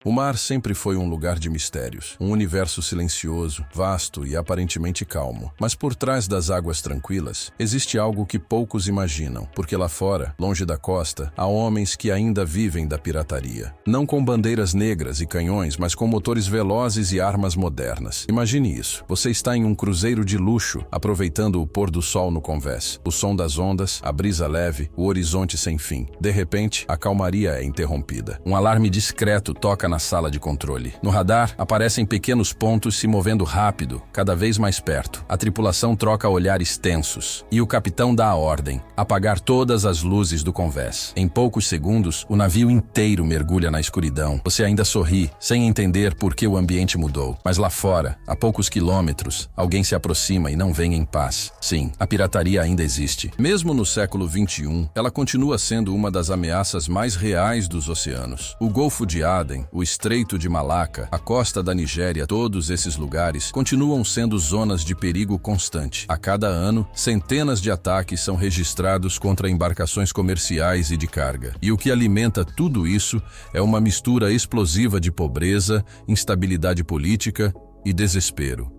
O mar sempre foi um lugar de mistérios, um universo silencioso, vasto e aparentemente calmo. Mas por trás das águas tranquilas, existe algo que poucos imaginam, porque lá fora, longe da costa, há homens que ainda vivem da pirataria. Não com bandeiras negras e canhões, mas com motores velozes e armas modernas. Imagine isso. Você está em um cruzeiro de luxo, aproveitando o pôr do sol no convés, o som das ondas, a brisa leve, o horizonte sem fim. De repente, a calmaria é interrompida. Um alarme discreto toca na sala de controle. No radar, aparecem pequenos pontos se movendo rápido, cada vez mais perto. A tripulação troca olhares tensos. E o capitão dá a ordem: apagar todas as luzes do convés. Em poucos segundos, o navio inteiro mergulha na escuridão. Você ainda sorri, sem entender por que o ambiente mudou. Mas lá fora, a poucos quilômetros, alguém se aproxima e não vem em paz. Sim, a pirataria ainda existe. Mesmo no século XXI, ela continua sendo uma das ameaças mais reais dos oceanos. O Golfo de Aden, o Estreito de Malaca, a costa da Nigéria, todos esses lugares continuam sendo zonas de perigo constante. A cada ano, centenas de ataques são registrados contra embarcações comerciais e de carga. E o que alimenta tudo isso é uma mistura explosiva de pobreza, instabilidade política e desespero.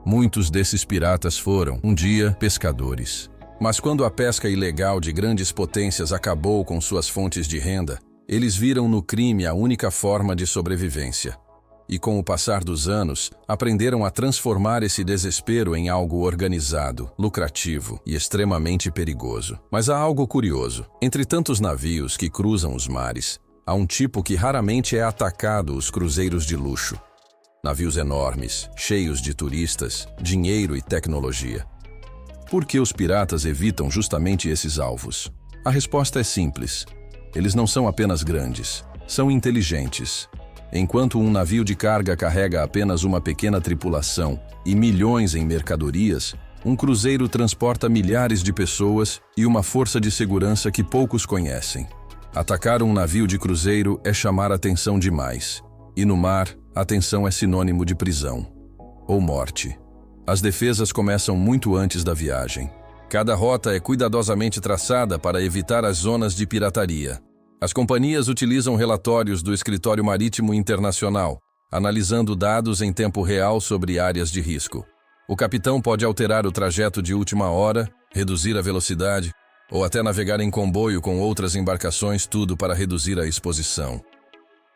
Muitos desses piratas foram, um dia, pescadores. Mas quando a pesca ilegal de grandes potências acabou com suas fontes de renda, eles viram no crime a única forma de sobrevivência. E com o passar dos anos, aprenderam a transformar esse desespero em algo organizado, lucrativo e extremamente perigoso. Mas há algo curioso. Entre tantos navios que cruzam os mares, há um tipo que raramente é atacado: os cruzeiros de luxo. Navios enormes, cheios de turistas, dinheiro e tecnologia. Por que os piratas evitam justamente esses alvos? A resposta é simples. Eles não são apenas grandes, são inteligentes. Enquanto um navio de carga carrega apenas uma pequena tripulação e milhões em mercadorias, um cruzeiro transporta milhares de pessoas e uma força de segurança que poucos conhecem. Atacar um navio de cruzeiro é chamar atenção demais. E no mar, atenção é sinônimo de prisão ou morte. As defesas começam muito antes da viagem. Cada rota é cuidadosamente traçada para evitar as zonas de pirataria. As companhias utilizam relatórios do Escritório Marítimo Internacional, analisando dados em tempo real sobre áreas de risco. O capitão pode alterar o trajeto de última hora, reduzir a velocidade, ou até navegar em comboio com outras embarcações, tudo para reduzir a exposição.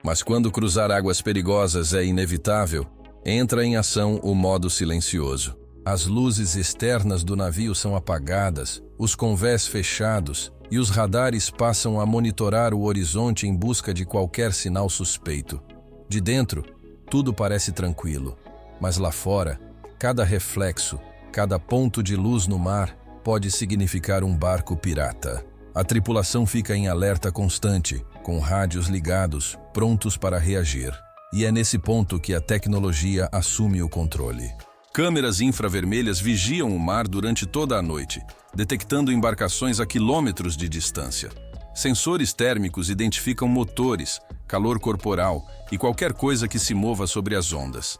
Mas quando cruzar águas perigosas é inevitável, entra em ação o modo silencioso. As luzes externas do navio são apagadas, os convés fechados e os radares passam a monitorar o horizonte em busca de qualquer sinal suspeito. De dentro, tudo parece tranquilo, mas lá fora, cada reflexo, cada ponto de luz no mar pode significar um barco pirata. A tripulação fica em alerta constante, com rádios ligados, prontos para reagir. E é nesse ponto que a tecnologia assume o controle. Câmeras infravermelhas vigiam o mar durante toda a noite, detectando embarcações a quilômetros de distância. Sensores térmicos identificam motores, calor corporal e qualquer coisa que se mova sobre as ondas.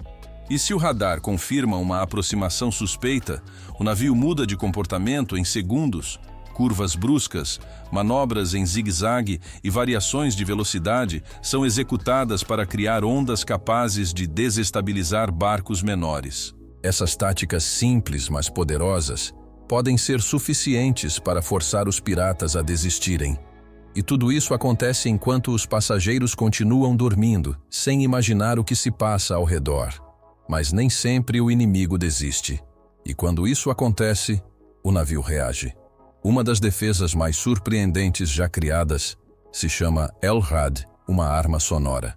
E se o radar confirma uma aproximação suspeita, o navio muda de comportamento em segundos. Curvas bruscas, manobras em zigue-zague e variações de velocidade são executadas para criar ondas capazes de desestabilizar barcos menores. Essas táticas simples, mas poderosas, podem ser suficientes para forçar os piratas a desistirem. E tudo isso acontece enquanto os passageiros continuam dormindo, sem imaginar o que se passa ao redor. Mas nem sempre o inimigo desiste. E quando isso acontece, o navio reage. Uma das defesas mais surpreendentes já criadas se chama El-Rad, uma arma sonora.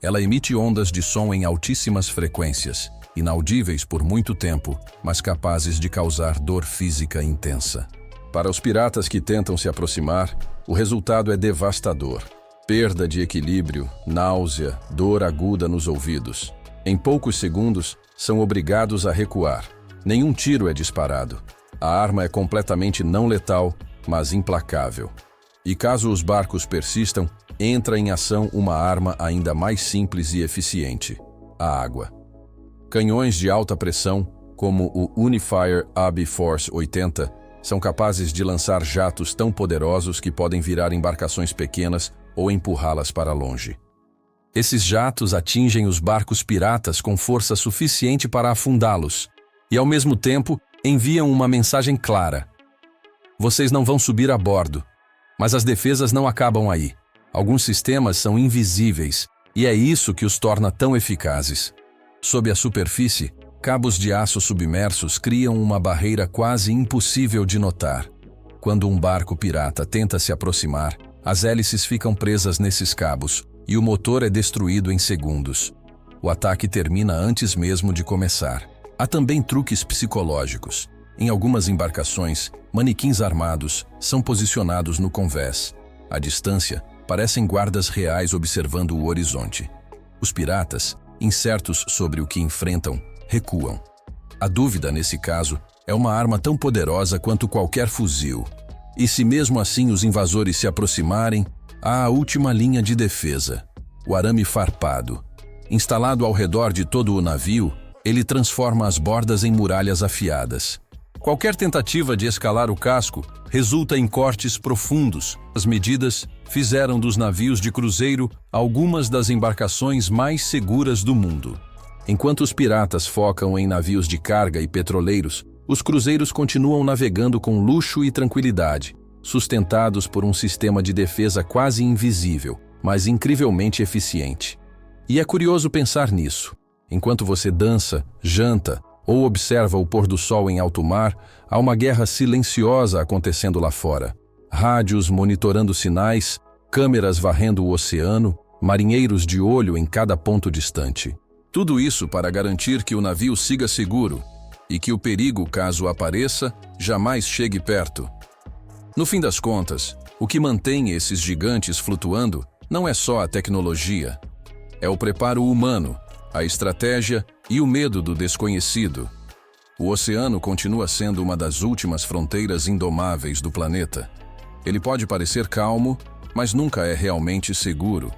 Ela emite ondas de som em altíssimas frequências, inaudíveis por muito tempo, mas capazes de causar dor física intensa. Para os piratas que tentam se aproximar, o resultado é devastador. Perda de equilíbrio, náusea, dor aguda nos ouvidos. Em poucos segundos, são obrigados a recuar. Nenhum tiro é disparado. A arma é completamente não letal, mas implacável. E caso os barcos persistam, entra em ação uma arma ainda mais simples e eficiente: a água. Canhões de alta pressão, como o Unifier AB Force 80, são capazes de lançar jatos tão poderosos que podem virar embarcações pequenas ou empurrá-las para longe. Esses jatos atingem os barcos piratas com força suficiente para afundá-los e, ao mesmo tempo, enviam uma mensagem clara: vocês não vão subir a bordo. Mas as defesas não acabam aí. Alguns sistemas são invisíveis e é isso que os torna tão eficazes. Sob a superfície, cabos de aço submersos criam uma barreira quase impossível de notar. Quando um barco pirata tenta se aproximar, as hélices ficam presas nesses cabos e o motor é destruído em segundos. O ataque termina antes mesmo de começar. Há também truques psicológicos. Em algumas embarcações, manequins armados são posicionados no convés. À distância, parecem guardas reais observando o horizonte. Os piratas, incertos sobre o que enfrentam, recuam. A dúvida, nesse caso, é uma arma tão poderosa quanto qualquer fuzil. E se mesmo assim os invasores se aproximarem, há a última linha de defesa, o arame farpado. Instalado ao redor de todo o navio, ele transforma as bordas em muralhas afiadas. Qualquer tentativa de escalar o casco resulta em cortes profundos. As medidas fizeram dos navios de cruzeiro algumas das embarcações mais seguras do mundo. Enquanto os piratas focam em navios de carga e petroleiros, os cruzeiros continuam navegando com luxo e tranquilidade, sustentados por um sistema de defesa quase invisível, mas incrivelmente eficiente. E é curioso pensar nisso. Enquanto você dança, janta ou observa o pôr do sol em alto mar, há uma guerra silenciosa acontecendo lá fora. Rádios monitorando sinais, câmeras varrendo o oceano, marinheiros de olho em cada ponto distante. Tudo isso para garantir que o navio siga seguro e que o perigo, caso apareça, jamais chegue perto. No fim das contas, o que mantém esses gigantes flutuando não é só a tecnologia. É o preparo humano, a estratégia e o medo do desconhecido. O oceano continua sendo uma das últimas fronteiras indomáveis do planeta. Ele pode parecer calmo, mas nunca é realmente seguro.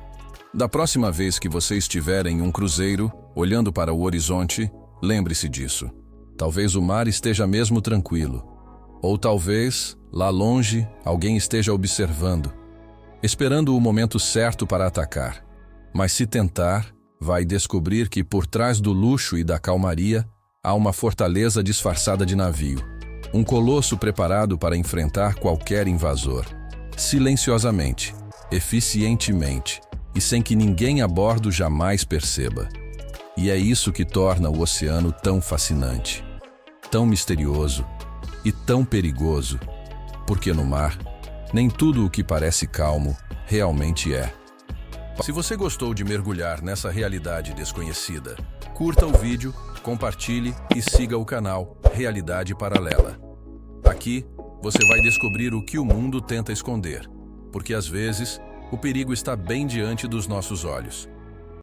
Da próxima vez que você estiver em um cruzeiro, olhando para o horizonte, lembre-se disso. Talvez o mar esteja mesmo tranquilo. Ou talvez, lá longe, alguém esteja observando, esperando o momento certo para atacar. Mas se tentar, vai descobrir que por trás do luxo e da calmaria há uma fortaleza disfarçada de navio. Um colosso preparado para enfrentar qualquer invasor. Silenciosamente, eficientemente e sem que ninguém a bordo jamais perceba. E é isso que torna o oceano tão fascinante, tão misterioso e tão perigoso, porque no mar, nem tudo o que parece calmo realmente é. Se você gostou de mergulhar nessa realidade desconhecida, curta o vídeo, compartilhe e siga o canal Realidade Paralela. Aqui, você vai descobrir o que o mundo tenta esconder, porque às vezes, o perigo está bem diante dos nossos olhos.